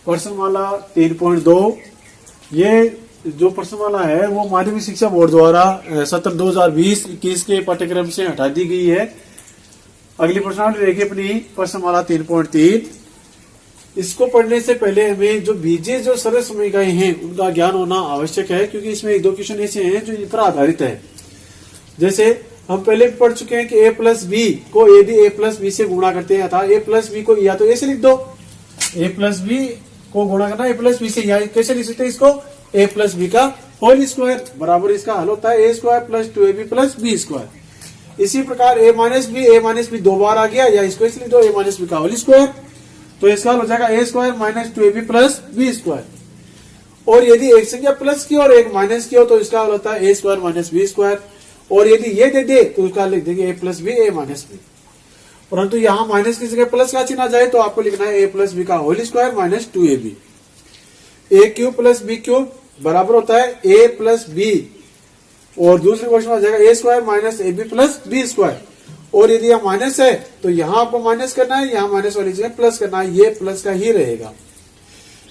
प्रश्नमाला 3.2। ये जो प्रश्नमाला है वो माध्यमिक शिक्षा बोर्ड द्वारा सत्र 2020-21 के पाठ्यक्रम से हटा दी गई है। अगली प्रश्नावली रहेगी अपनी प्रश्नमाला 3.3। इसको पढ़ने से पहले हमें जो बीजे जो सरल समीकरण हैं उनका ज्ञान होना आवश्यक है, क्योंकि इसमें एक दो क्वेश्चन ऐसे हैं जो इन पर आधारित है। जैसे हम पहले पढ़ चुके हैं कि a प्लस बी को यदि a प्लस बी से गुणा करते हैं, अर्थात a प्लस बी को या तो a से लिख दो, a प्लस बी को गुणा करना a प्लस बी से, या कैसे लिख सकते हैं इसको, a प्लस बी का होल स्क्वायर बराबर इसका हल होता है a square plus 2ab plus B square. इसी प्रकार a माइनस बी दो बार आ गया, या इसको इसलिए दो a माइनस बी का होल स्क्वायर, तो इसका हल हो जाएगा a square minus 2ab plus B square. और यदि एक संख्या प्लस की और एक माइनस की हो तो इसका हल होता है a square minus B square. और यदि ये दे दे तो उसका लिख देंगे a plus B a minus B. परंतु यहाँ माइनस की जगह प्लस का चिन्ह आ जाए तो आपको लिखना है a प्लस बी का whole square minus 2ab। a cube plus B cube बराबर होता है a प्लस बी, और दूसरे क्वेश्चन में आ जाएगा a square minus A B plus B square. और यदि यहाँ माइनस है तो यहाँ आपको माइनस करना है, यहाँ माइनस वाली जगह प्लस करना है, ये प्लस का ही रहेगा।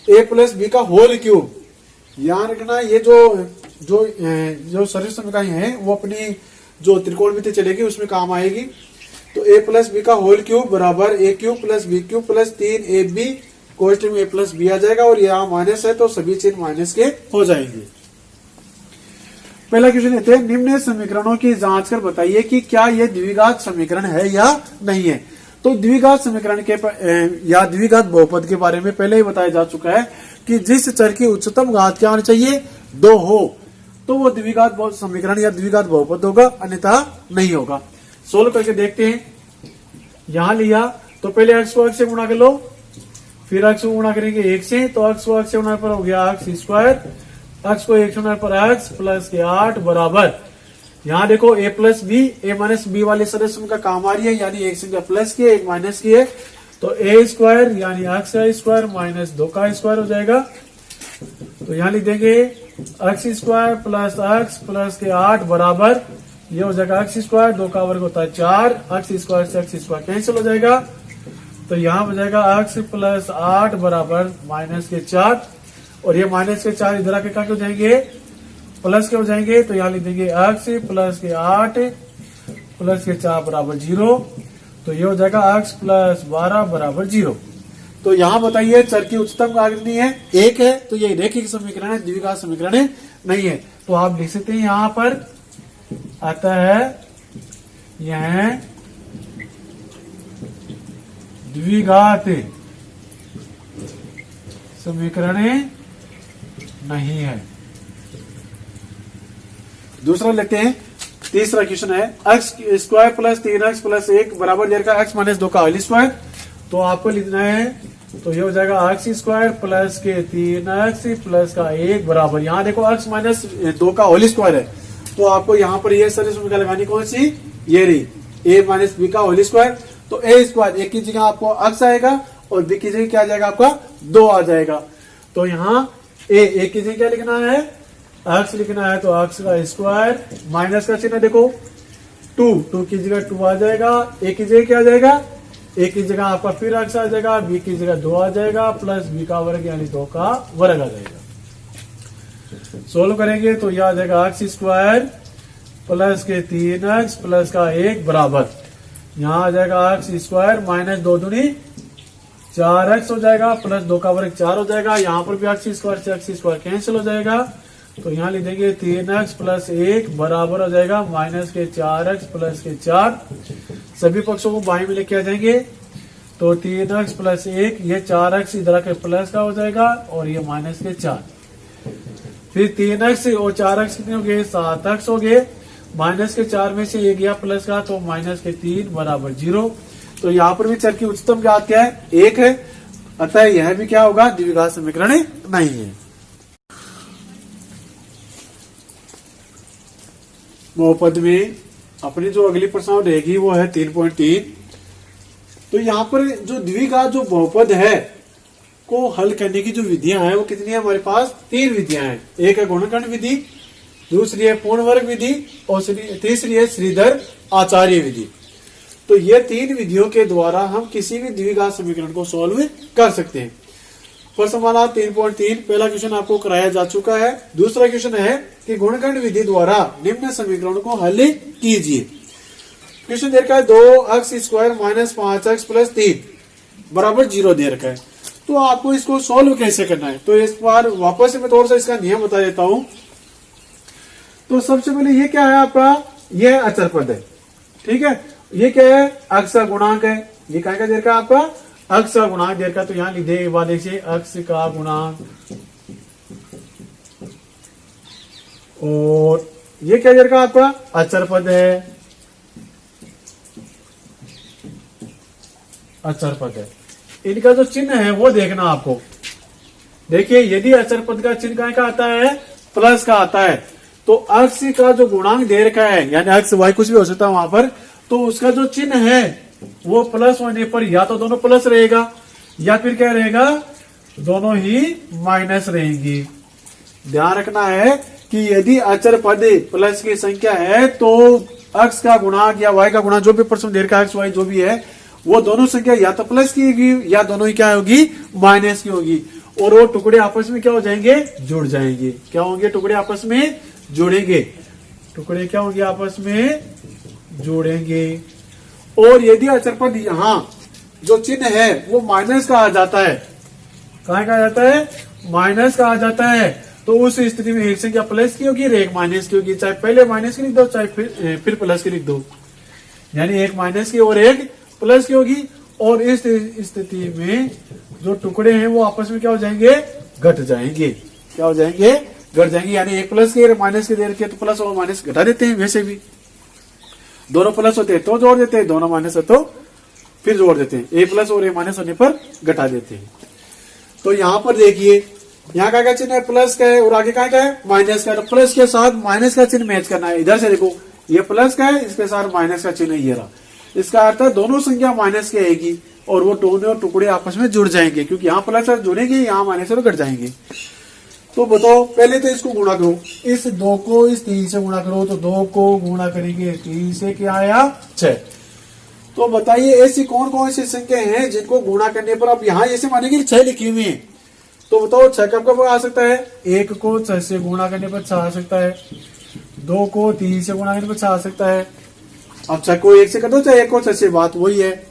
a प्लस बी का होल क्यूब, यहाँ रखना ये जो सरल समीकरण है वो अपनी जो त्रिकोणमिति चलेगी उसमें काम आएगी। तो a प्लस बी का होल क्यूब बराबर a cube plus B cube plus 3ab कोष्टक में a प्लस बी आ जाएगा, और यहाँ माइनस है तो सभी चिन्ह माइनस के हो जाएंगे। पहला क्वेश्चन लेते हैं, निम्न समीकरणों की जांच कर बताइए कि क्या यह द्विघात समीकरण है या नहीं है। तो द्विघात समीकरण के या द्विघात बहुपद के बारे में पहले ही बताया जा चुका है कि जिस चर की उच्चतम घात क्या होनी चाहिए, 2 हो, तो वो द्विघात समीकरण या द्विघात बहुपद होगा, अन्यथा नहीं होगा। सोल्व करके देखते हैं। यहां लिया तो पहले x को x से गुणा कर लो, फिर x को गुणा करेंगे 1 से, तो x को x से गुणा पर हो गया x स्क्वायर, x को 1 से गुणा पर x प्लस के 8 बराबर, यहाँ देखो a plus B a minus B वाले सदस्य का काम आ रही है, यानी एक संख्या प्लस की है एक माइनस की है, तो a स्क्वायर यानी x का स्क्वायर माइनस 2 का स्क्वायर हो जाएगा। तो यहाँ लिख देंगे x square plus x plus के 8 बराबर, ये हो जाएगा x स्क्वायर, 2 का वर्ग होता है 4, x स्क्वायर से x स्क्वायर कैंसिल हो जाएगा, तो यहाँ हो जाएगा x प्लस 8 बराबर माइनस के 4, और ये माइनस के 4 इधर आके क्या हो जाएंगे, प्लस के हो जाएंगे, तो यहाँ लिख देंगे x प्लस के 8 प्लस के 4 बराबर 0, तो ये हो जाएगा x प्लस 12 बराबर 0। तो यहाँ बताइए चर की उच्चतम घात कितनी है, 1 है, तो ये रैखिक समीकरण है, द्विघात समीकरण नहीं है। तो आप लिख सकते हैं यहाँ पर आता है यह द्विघात समीकरण नहीं है। दूसरा लेते हैं, तीसरा क्वेश्चन है x square plus 3x plus 1 बराबर जाएगा x माइनस 2 का होल स्क्वायर। तो आपको लिखना है, तो ये हो जाएगा x स्क्वायर प्लस के 3x प्लस का 1 बराबर, यहाँ देखो x माइनस 2 का होल स्क्वायर है, तो आपको यहाँ पर ये सरल समीकरण लगानी कौन सी, ये रही a माइनस बी का होल स्क्वायर। तो a स्क्वायर एक की जगह आपको x आएगा और b की जगह क्या आ जाएगा, आपका 2 आ जाएगा। तो यहाँ a की जगह क्या लिखना है, x लिखना है, तो x का स्क्वायर माइनस का चिन्ह देखो 2 की जगह 2 आ जाएगा, a की जगह क्या आ जाएगा, a की जगह आपका फिर x आ जाएगा, b की जगह 2 आ जाएगा, प्लस b का वर्ग यानी 2 का वर्ग आ जाएगा। सोल्व करेंगे तो यह आ जाएगा x स्क्वायर प्लस के 3x प्लस का 1 बराबर, यहाँ आ जाएगा x स्क्वायर माइनस 2 दूनी 4x हो जाएगा, प्लस 2 का वर्ग 4 हो जाएगा, यहाँ पर भी x स्क्वायर से x स्क्वायर कैंसिल हो जाएगा, तो यहाँ लिख देंगे 3x प्लस 1 बराबर हो जाएगा माइनस के 4x प्लस के 4, सभी पक्षों को बाएं में लेके आ जाएंगे, तो 3x प्लस 1, ये 4x इधर आके प्लस का हो जाएगा, और ये माइनस के 4, फिर 3x और 4x कितने हो गए, 7x हो गए, माइनस के 4 में से ये गया प्लस का, तो माइनस के 3 बराबर 0। तो यहाँ पर भी चर की उच्चतम घात क्या है, 1 है, अतः यह भी क्या होगा, द्विघात समीकरण नहीं है। बहुपद में अपनी जो अगली प्रश्नावली रहेगी वो है 3.3। तो यहाँ पर जो द्विघात जो बहुपद है को हल करने की जो विधियां हैं वो कितनी है, हमारे पास 3 विधियां हैं। एक है गुणनखंड विधि, दूसरी है पूर्ण वर्ग विधि, और तीसरी है श्रीधर आचार्य विधि। तो ये 3 विधियों के द्वारा हम किसी भी द्विघात समीकरण को सॉल्व कर सकते हैं। प्रश्नमाला 3.3 पहला क्वेश्चन आपको कराया जा चुका है। दूसरा क्वेश्चन है कि गुणनखंड विधि द्वारा निम्न समीकरण को हल कीजिए। क्वेश्चन दे रखा है 2x² - 5x + 3 बराबर 0 दे रखा है। तो आपको इसको सॉल्व कैसे करना है, तो इस बार वापस से मैं थोड़ा सा इसका नियम बता देता हूं। तो सबसे पहले ये क्या है आपका, ये अचर पद है, ठीक है। ये क्या है, अक्ष का गुणांक है। ये क्या दे रखा है आपका, अक्ष का गुणांक दे रखा, तो यहां लिख दे वाले से अक्ष का गुणांक। और ये क्या दे रखा आपका, अचर पद है, अचर पद है। इनका जो चिन्ह है वो देखना आपको। देखिए यदि अचर पद का चिन्ह काय का आता है, प्लस का आता है, तो अक्ष का जो गुणांक दे रखा है, यानी अक्ष वाई कुछ भी हो सकता है वहां पर, तो उसका जो चिन्ह है वो प्लस होने पर या तो दोनों प्लस रहेगा या फिर क्या रहेगा, दोनों ही माइनस रहेंगी। ध्यान रखना है कि यदि अचर पद प्लस की संख्या है तो अक्ष का गुणांक या वाई का गुणांक जो भी प्रश्न दे रखा है, अक्ष वाई जो भी है, वो दोनों संख्या या तो प्लस की होगी या दोनों ही क्या होगी, माइनस की होगी। और वो टुकड़े आपस में क्या हो जाएंगे, जुड़ जाएंगे। क्या होंगे, टुकड़े आपस में जुड़ेंगे, टुकड़े क्या होंगे, आपस में जोड़ेंगे। और यदि अचर पद यहां जो चिन्ह है वो माइनस का आ जाता है, कहां का आ जाता है, माइनस का आ जाता है, तो उस स्थिति में एक संख्या प्लस की होगी और एक माइनस की होगी। चाहे पहले माइनस की लिख दो, चाहे फिर प्लस की लिख दो, यानी एक माइनस की और एक प्लस की होगी। और इस स्थिति में जो टुकड़े हैं वो आपस में क्या हो जाएंगे, घट जाएंगे। क्या हो जाएंगे, घट जाएंगे। यानी एक प्लस के माइनस के दे रखे तो प्लस और माइनस घटा देते हैं। वैसे भी दोनों प्लस होते हैं तो जोड़ देते हैं, दोनों माइनस है तो फिर जोड़ देते हैं। ए प्लस और ए माइनस होने पर घटा देते हैं। तो यहां पर देखिए, यहाँ का क्या चिन्ह है, प्लस का है, और आगे का है, माइनस का। तो प्लस के साथ माइनस का चिन्ह मैच करना है। इधर से देखो, ये प्लस का है, इसके साथ माइनस का चिन्ह ये रहा। इसका अर्थ है दोनों संख्या माइनस की आएगी और वो दोनों टुकड़े आपस में जुड़ जाएंगे, क्योंकि यहाँ प्लस जुड़ेंगे, यहाँ माइनस से घट जाएंगे। तो बताओ, पहले तो इसको गुणा करो, इस 2 को इस 3 से गुणा करो, तो 2 को गुणा करेंगे 3 से, क्या आया, 6। तो बताइए ऐसी कौन कौन सी संख्या हैं जिनको गुणा करने पर आप यहाँ ऐसे मानेंगे 6 लिखी हुई है। तो बताओ 6 कब कब आ सकता है, 1 को 6 से गुणा करने पर 6 आ सकता है, 2 को 3 से गुणा करने पर 6 आ सकता है। अब 6 को 1 से कर दो, चाहे 1 को 6 से, बात वही है।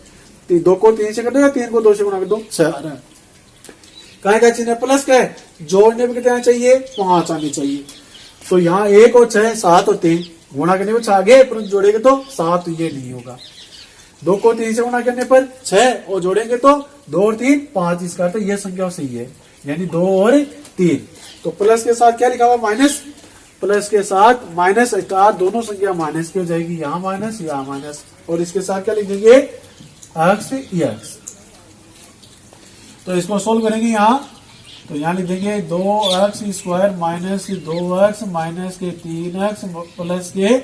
2 को 3 से कर दो या 3 को 2 से गुणा कर दो, 6 आ रहा है। कहा का चिन्ह प्लस का है, जोड़ने में कितना चाहिए, 5 आनी चाहिए। तो यहाँ 1 और 6, 7 और 3 गुणा करने पर 6 आ गए, परंतु जोड़ेंगे तो 7, ये नहीं होगा। 2 को 3 से गुणा करने पर 6 और जोड़ेंगे तो 2 और 3 5, इसका अर्थ यह संख्या सही है, यानी 2 और 3। तो प्लस के साथ क्या लिखा हुआ, माइनस, प्लस के साथ माइनस स्टार, दोनों संख्या माइनस की हो जाएगी, यहाँ माइनस यहाँ माइनस, और इसके साथ क्या लिख देंगे, एक्स एक्स। तो इसको सोल्व करेंगे यहाँ, तो यहाँ लिख देंगे 2x² माइनस 2x माइनस के 3x प्लस के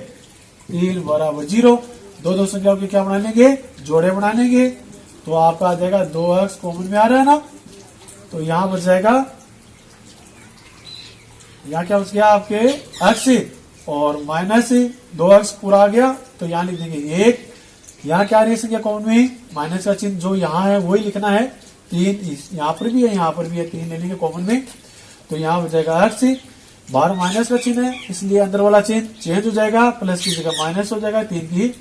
3 बराबर 0। दो संख्याओं के क्या बना लेंगे, जोड़े बना लेंगे। तो आपका आ जाएगा 2x कॉमन में आ रहा है ना, तो यहाँ बच जाएगा, यहाँ क्या बच गया आपके x और माइनस 2x पूरा आ गया, तो यहाँ लिख देंगे 1। यहाँ क्या आ रही है संख्या कॉमन में, माइनस का चिन्ह जो यहाँ है वही लिखना है। 3 यहाँ पर भी है, यहाँ पर भी है, 3 ले लेंगे कॉमन में, तो यहाँ हो जाएगा x। बाहर माइनस का चिन्ह है, इसलिए अंदर वाला चिन्ह चेंज हो जाएगा, प्लस की जगह माइनस हो जाएगा, 3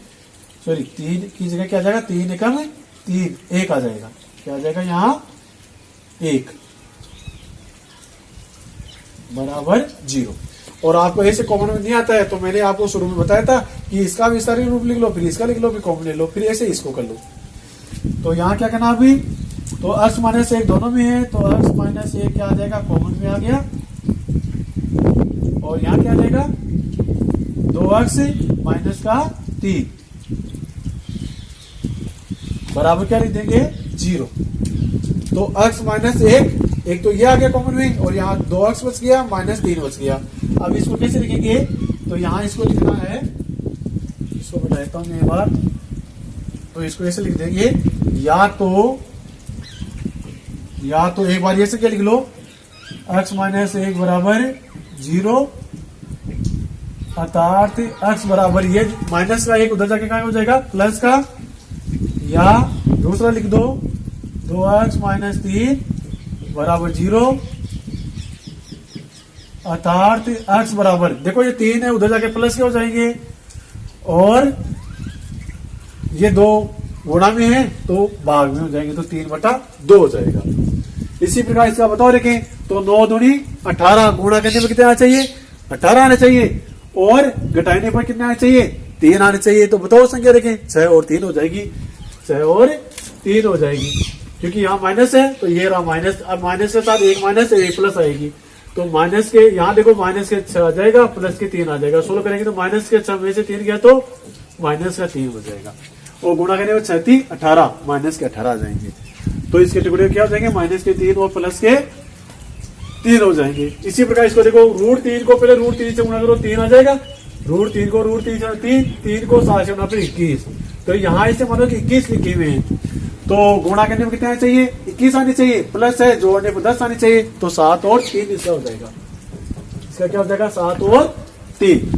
की जगह क्या आ जाएगा, 3 एकम 3, 1 आ जाएगा। क्या आ जाएगा यहाँ, 1 बराबर 0। और आपको ऐसे कॉमन में नहीं आता है, तो मैंने आपको शुरू में बताया था कि इसका विस्तारित रूप लिख लो, फिर इसका लिख लो, फिर कॉमन ले लो, फिर ऐसे इसको कर लो। तो यहाँ क्या करना अभी, तो x माइनस 1 दोनों में है, तो x माइनस 1 क्या आ जाएगा, कॉमन में आ गया, और यहाँ क्या आ जाएगा, 2x माइनस का 3 बराबर क्या लिख देंगे, 0। तो x माइनस 1 तो ये आ गया कॉमन में, और यहाँ 2x बच गया, माइनस 3 बच गया। अब इसको कैसे लिखेंगे, तो यहाँ इसको लिखना है, इसको बताता हूँ मैं एक बार, तो इसको ऐसे लिख देंगे, या तो एक बार ये से क्या लिख लो, x माइनस 1 बराबर 0, अर्थात x बराबर ये माइनस का 1 उधर जाके कहाँ हो जाएगा, प्लस का, या दूसरा लिख दो 2x माइनस 3 बराबर 0 अर्थात x बराबर, देखो ये 3 है, उधर जाके प्लस के हो जाएंगे और ये 2 गुणा में है तो भाग में हो जाएंगे, तो 3/2 हो जाएगा। इसी प्रकार इसका बताओ देखें तो 9 दूनी 18, गुणा करने पर कितने आना चाहिए 18 आने चाहिए और घटाने पर कितने आने चाहिए 3 आने चाहिए। तो बताओ संख्या देखें 6 और 3 हो जाएगी, 6 और 3 हो जाएगी, क्योंकि यहाँ माइनस है तो ये रहा माइनस, अब माइनस के साथ एक माइनस एक प्लस आएगी, तो माइनस के यहाँ देखो माइनस के 6 आ जाएगा, प्लस के 3 आ जाएगा, सोल्व करेंगे तो माइनस के 6 में से 3 गया तो माइनस का 3 हो जाएगा और गुणा करने में 6 3 18, माइनस के 18 आ जाएंगे। तो इसके टुकड़े क्या हो जाएंगे माइनस के 3 और प्लस के 3 हो जाएंगे। इसी प्रकार इसको देखो √3 को पहले √3 से गुणा करो 3 आ जाएगा, √3 को √3 से 3 को 7 से गुणा फिर 21, तो यहाँ इसे मानो कि 21 लिखे हुए हैं, तो गुणा करने में कितने आने चाहिए 21 आने चाहिए, प्लस है जोड़ने पर 10 आने चाहिए, तो 7 और 3 इसका हो जाएगा, इसका क्या हो जाएगा 7 और 3।